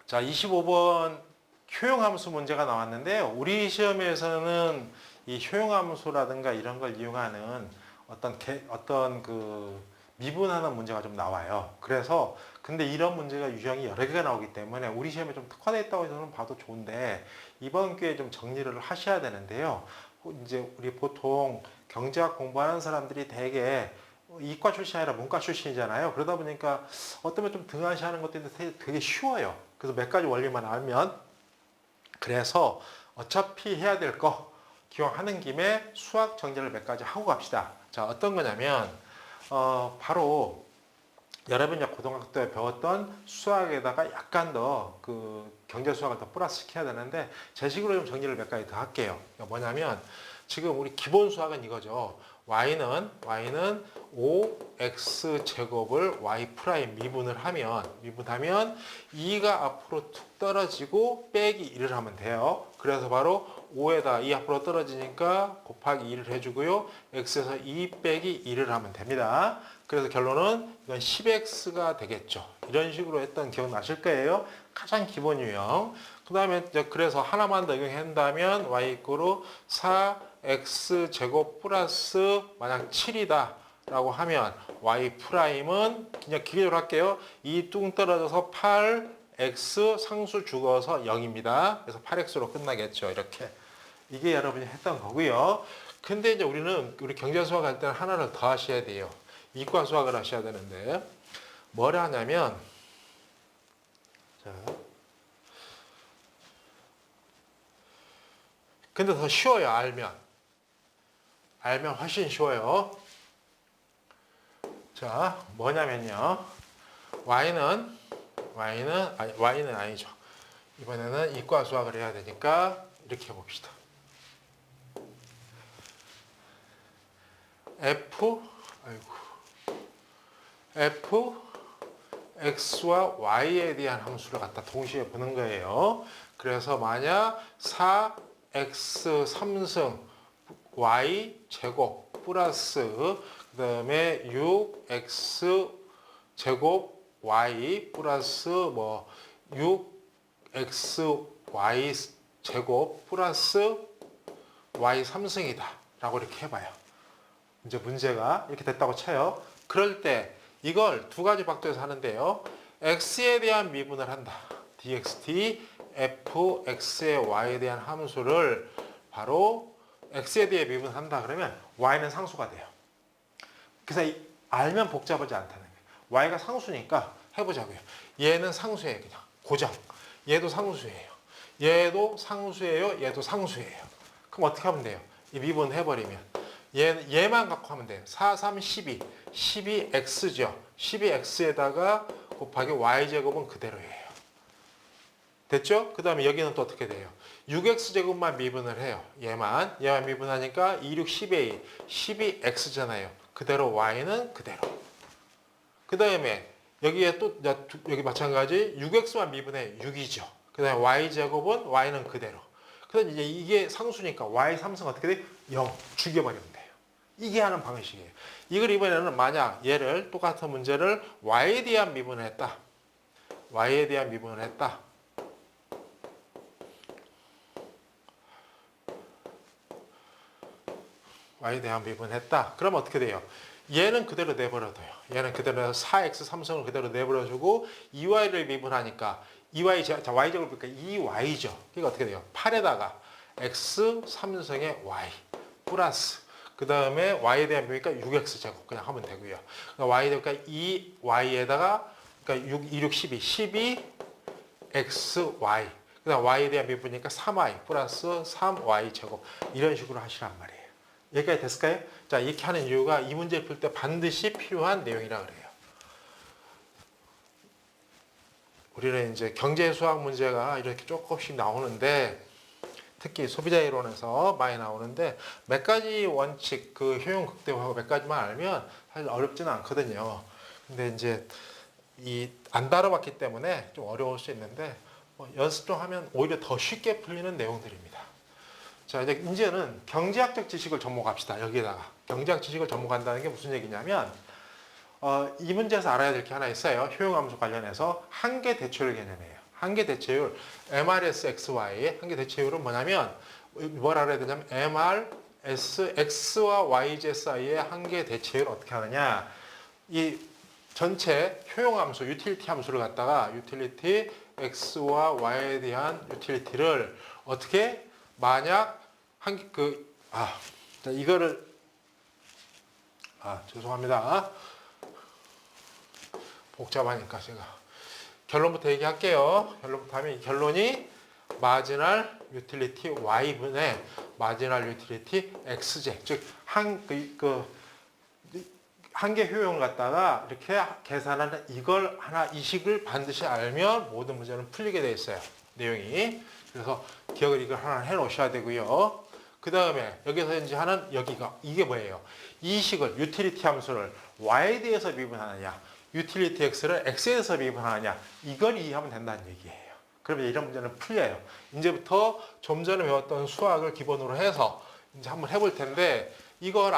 자, 25번 효용함수 문제가 나왔는데요. 우리 시험에서는 이 효용함수라든가 이런 걸 이용하는 어떤 그 미분하는 문제가 좀 나와요. 그래서 근데 이런 문제가 유형이 여러 개가 나오기 때문에 우리 시험에 좀 특화되어 있다고 저는 봐도 좋은데 이번 기회에 좀 정리를 하셔야 되는데요. 이제 우리 보통 경제학 공부하는 사람들이 대개 이과 출신이 아니라 문과 출신이잖아요. 그러다 보니까 어쩌면 좀 등한시하는 것들이 되게 쉬워요. 그래서 몇 가지 원리만 알면 그래서 어차피 해야 될 거 기왕 하는 김에 수학 정리를 몇 가지 하고 갑시다. 자, 어떤 거냐면 바로 여러분이 고등학교 때 배웠던 수학에다가 약간 더 그 경제 수학을 더 플러스 시켜야 되는데 제 식으로 좀 정리를 몇 가지 더 할게요. 뭐냐면 지금 우리 기본 수학은 이거죠. y는 5x 제곱을 y 프라임 미분하면 2가 앞으로 툭 떨어지고 빼기 1을 하면 돼요. 그래서 바로 5에다 2 앞으로 떨어지니까 곱하기 2를 해주고요. x에서 2 빼기 1을 하면 됩니다. 그래서 결론은 이건 10x가 되겠죠. 이런 식으로 했던 기억 나실 거예요. 가장 기본 유형. 그 다음에 그래서 하나만 더 적용한다면 y 이꼬르 4x 제곱 플러스 만약 7이다 라고 하면 y 프라임은 그냥 기계적으로 할게요. 2 뚱 떨어져서 8x 상수 죽어서 0입니다. 그래서 8x로 끝나겠죠. 이렇게. 이게 여러분이 했던 거고요. 근데 이제 우리 경제 수학 할 때는 하나를 더 하셔야 돼요. 이과 수학을 하셔야 되는데 뭘 하냐면 자. 근데 더 쉬워요. 알면 훨씬 쉬워요. 자, 뭐냐면요. y는 아니죠. 이번에는 이과 수학을 해야 되니까 이렇게 해봅시다. f x와 y에 대한 함수를 갖다 동시에 보는 거예요. 그래서 만약 4x 3승 y 제곱 플러스 그 다음에 6x 제곱 y 플러스 6xy 제곱 플러스 y 3승이다 라고 이렇게 해봐요. 이제 문제가 이렇게 됐다고 쳐요. 그럴 때 이걸 두 가지 박도에서 하는데요. x에 대한 미분을 한다. dxt fx의 y에 대한 함수를 바로 x에 대해 미분한다. 그러면 y는 상수가 돼요. 그래서 알면 복잡하지 않다는 거예요. y가 상수니까 해보자고요. 얘는 상수예요. 그냥 고정. 얘도 상수예요. 얘도 상수예요. 얘도 상수예요. 그럼 어떻게 하면 돼요? 이 미분 해버리면 얘만 갖고 하면 돼요. 4, 3, 12. 12x죠. 12x에다가 곱하기 y제곱은 그대로예요. 됐죠? 그 다음에 여기는 또 어떻게 돼요? 6x제곱만 미분을 해요. 얘만 미분하니까 2, 6, 12a. 12x잖아요. 그대로 y는 그대로. 그 다음에 여기에 또 여기 마찬가지 6x만 미분해 6이죠. 그 다음에 y제곱은 y는 그대로. 그 다음에 이제 이게 상수니까 y 3승 어떻게 돼? 0. 죽여버리면 돼요. 이게 하는 방식이에요. 이걸 이번에는 만약 얘를 똑같은 문제를 y에 대한 미분을 했다. y에 대한 미분을 했다. y에 대한 미분을 했다. 그러면 어떻게 돼요? 얘는 그대로 내버려둬요. 얘는 그대로 4x 3승을 그대로 내버려주고 2y를 미분하니까 2y 자 y제곱을 보니까 2y죠. 그러니까 어떻게 돼요? 8에다가 x 3승의 y 플러스 그 다음에 y에 대한 묘니까 6x 제곱 그냥 하면 되고요. 그러니까 y 되니까 2y에다가 그러니까 6, 2, 6, 12 12xy 그 다음 y에 대한 미분이니까 3y 플러스 3y 제곱 이런 식으로 하시란 말이에요. 여기까지 됐을까요? 자, 이렇게 하는 이유가 이 문제를 풀 때 반드시 필요한 내용이라 그래요. 우리는 이제 경제 수학 문제가 이렇게 조금씩 나오는데 특히 소비자 이론에서 많이 나오는데 몇 가지 원칙, 그 효용 극대화하고 몇 가지만 알면 사실 어렵지는 않거든요. 근데 이제 안 다뤄봤기 때문에 좀 어려울 수 있는데 연습 좀 하면 오히려 더 쉽게 풀리는 내용들입니다. 자, 이제는 경제학적 지식을 접목합시다. 여기에다가 경제학 지식을 접목한다는 게 무슨 얘기냐면 이 문제에서 알아야 될 게 하나 있어요. 효용함수 관련해서 한계 대출 개념이에요. 한계 대체율 MRSXY 한계 대체율은 뭐냐면 뭐라 그래야 되냐면 MRS X와 YZ 사이의 한계 대체율 어떻게 하느냐 이 전체 효용함수 유틸리티 함수를 갖다가 유틸리티 X와 Y에 대한 유틸리티를 어떻게 만약 이거를 죄송합니다. 복잡하니까 제가 결론부터 얘기할게요. 결론부터 하면 이 결론이 마지널 유틸리티 Y분의 마지널 유틸리티 XJ 즉 한계 효용을 갖다가 이렇게 계산하는 이 식을 반드시 알면 모든 문제는 풀리게 돼 있어요. 내용이. 그래서 기억을 이걸 하나 해 놓으셔야 되고요. 그 다음에 여기서 이제 하는 이게 뭐예요? 이 식을 유틸리티 함수를 Y에 대해서 미분하느냐 유틸리티 X를 X에 대해서 미분하느냐 이걸 이해하면 된다는 얘기예요. 그러면 이런 문제는 풀려요. 이제부터 좀 전에 배웠던 수학을 기본으로 해서 이제 한번 해볼 텐데 이걸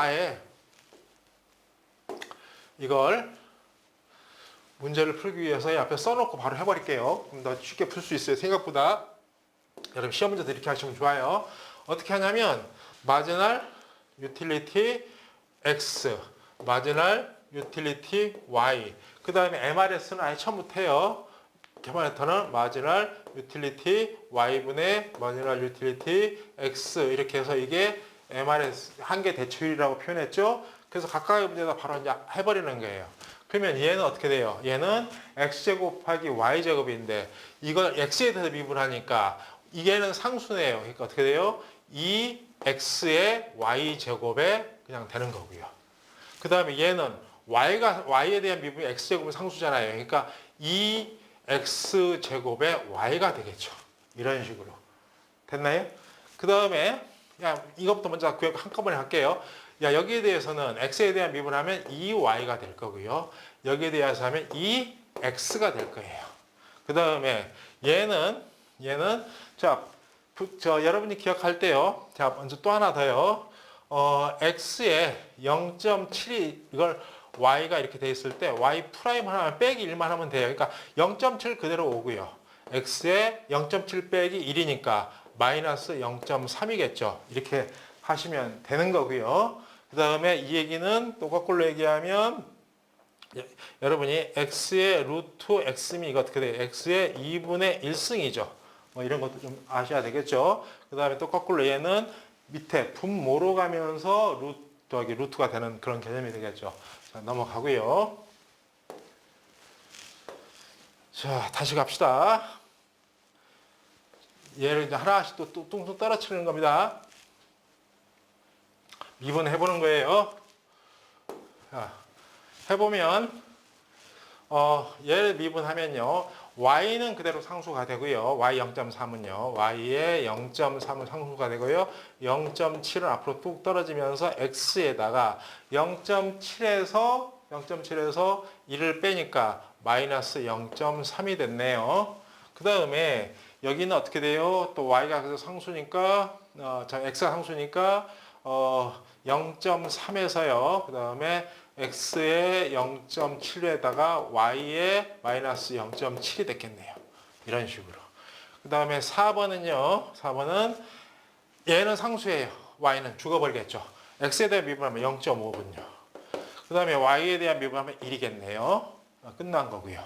문제를 풀기 위해서 앞에 써놓고 바로 해버릴게요. 그럼 더 쉽게 풀 수 있어요. 생각보다. 여러분 시험 문제도 이렇게 하시면 좋아요. 어떻게 하냐면 마지널 유틸리티 X, 마지널 유틸리티 Y, 그 다음에 MRS는 아예 처음부터 해요. 개발레터는 마지널 유틸리티 Y분의 마지널 유틸리티 X 이렇게 해서 이게 MRS 한계 대체율이라고 표현했죠. 그래서 각각의 문제다 바로 이제 해버리는 거예요. 그러면 얘는 어떻게 돼요? 얘는 X제곱 곱하기 Y제곱인데 이걸 X에 대해서 미분하니까 이게는 상수네요. 그러니까 어떻게 돼요? 2X의 Y제곱에 그냥 되는 거고요. 그 다음에 얘는 Y에 대한 미분이 X제곱은 상수잖아요. 그러니까 2X제곱에 Y가 되겠죠. 이런 식으로. 됐나요? 그 다음에 이것부터 먼저 한꺼번에 할게요. 여기에 대해서는 X에 대한 미분하면 2Y가 될 거고요. 여기에 대해서 하면 2X가 될 거예요. 그 다음에 얘는 여러분이 기억할 때요. 자, 먼저 또 하나 더요. X에 0.7이 이걸 Y가 이렇게 돼 있을 때 Y 프라임 하나만 빼기 1만 하면 돼요. 그러니까 0.7 그대로 오고요. X에 0.7 빼기 1이니까 마이너스 0.3이겠죠. 이렇게 하시면 되는 거고요. 그 다음에 이 얘기는 또 거꾸로 얘기하면 여러분이 X의 루트 X미 이거 어떻게 돼요? X의 2분의 1승이죠. 뭐 이런 것도 좀 아셔야 되겠죠. 그 다음에 또 거꾸로 얘는 밑에 분모로 가면서 루트가 되는 그런 개념이 되겠죠. 자, 넘어가고요. 자, 다시 갑시다. 얘를 이제 하나씩 또 뚱뚱 떨어뜨리는 겁니다. 미분해보는 거예요. 자, 해보면 얘를 미분하면요. Y는 그대로 상수가 되고요. Y 0.3은요. Y의 0.3은 상수가 되고요. 0.7은 앞으로 뚝 떨어지면서 X에다가 0.7에서 1을 빼니까 마이너스 0.3이 됐네요. 그 다음에 여기는 어떻게 돼요? 또 Y가 그래서 상수니까 X가 상수니까 0.3에서요. 그 다음에 X의 0.7에다가 Y의 마이너스 0.7이 됐겠네요. 이런 식으로. 그 다음에 4번은요. 4번은 얘는 상수예요. Y는 죽어버리겠죠. X에 대한 미분하면 0.5분요. 그 다음에 Y에 대한 미분하면 1이겠네요. 끝난 거고요.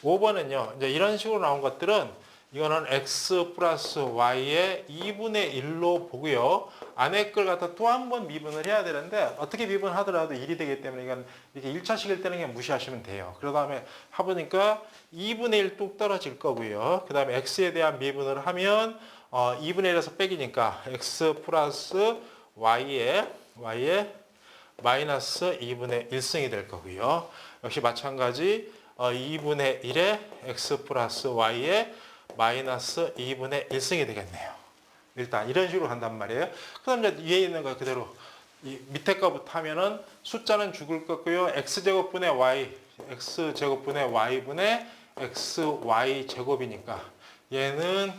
5번은요. 이제 이런 식으로 나온 것들은 이거는 X 플러스 Y의 2분의 1로 보고요. 안에 걸 갖다 또 한 번 미분을 해야 되는데 어떻게 미분하더라도 1이 되기 때문에 이건 이렇게 1차식일 때는 그냥 무시하시면 돼요. 그 다음에 해보니까 2분의 1 뚝 떨어질 거고요. 그 다음에 X에 대한 미분을 하면 2분의 1에서 빼기니까 X 플러스 Y의 마이너스 2분의 1승이 될 거고요. 역시 마찬가지 2분의 1에 X 플러스 Y의 마이너스 2분의 1승이 되겠네요. 일단 이런 식으로 간단 말이에요. 그 다음에 위에 있는 거 그대로 이 밑에 거부터 하면은 숫자는 죽을 거고요. x제곱분의 y, x제곱분의 y분의 xy 제곱이니까 얘는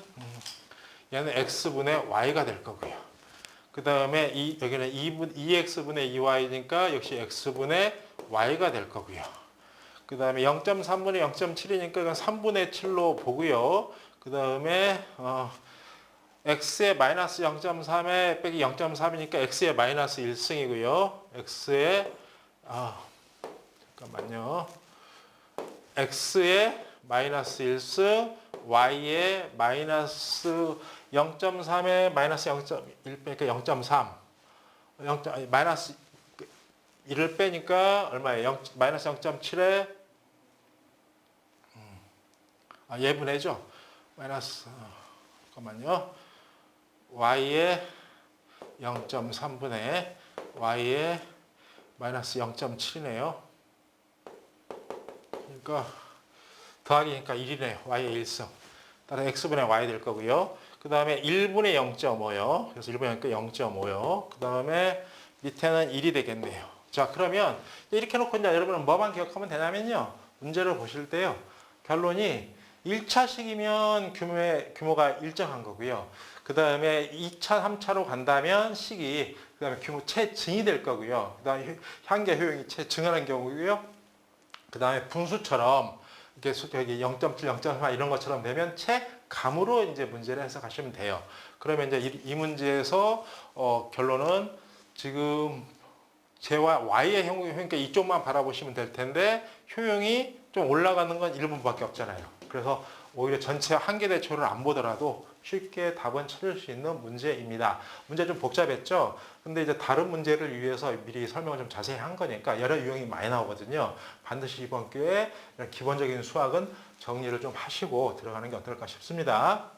x분의 y가 될 거고요. 그 다음에 여기는 2x분의 2y니까 역시 x분의 y가 될 거고요. 그 다음에 0.3분의 0.7이니까 이건 3분의 7로 보고요. 그 다음에 x의 마이너스 0.3에 빼기 0.3이니까 x의 마이너스 1승이고요. x의 잠깐만요. x의 마이너스 1승, y의 마이너스 0.3에 마이너스 0.1 빼니까 0.3. 마이너스 1을 빼니까 얼마예요? 마이너스 0.7에 예분해죠. 마이너스 잠깐만요. y의 0.3분의 y의 마이너스 0.7이네요. 그러니까 더하기니까 1이네요. y의 1승. 따라 x분의 y 될 거고요. 그 다음에 1분의 0.5요. 그래서 1분의 0.5요. 그 다음에 밑에는 1이 되겠네요. 자, 그러면 이렇게 놓고 이제 여러분은 뭐만 기억하면 되냐면요. 문제를 보실 때요. 결론이 1차식이면 규모가 일정한 거고요. 그 다음에 2차, 3차로 간다면 식이 그 다음에 규모 최증이 될 거고요. 그 다음에 향계 효용이 최증하는 경우고요. 그 다음에 분수처럼 이렇게 여기 0.7, 0.4 이런 것처럼 되면 최감으로 이제 문제를 해석하시면 돼요. 그러면 이제 이 문제에서 결론은 지금 제와 y의 그러니까 이쪽만 바라보시면 될 텐데 효용이 좀 올라가는 건 1분밖에 없잖아요. 그래서 오히려 전체 한계대초를 안 보더라도 쉽게 답은 찾을 수 있는 문제입니다. 문제 좀 복잡했죠? 근데 이제 다른 문제를 위해서 미리 설명을 좀 자세히 한 거니까 여러 유형이 많이 나오거든요. 반드시 이번 기회에 이런 기본적인 수학은 정리를 좀 하시고 들어가는 게 어떨까 싶습니다.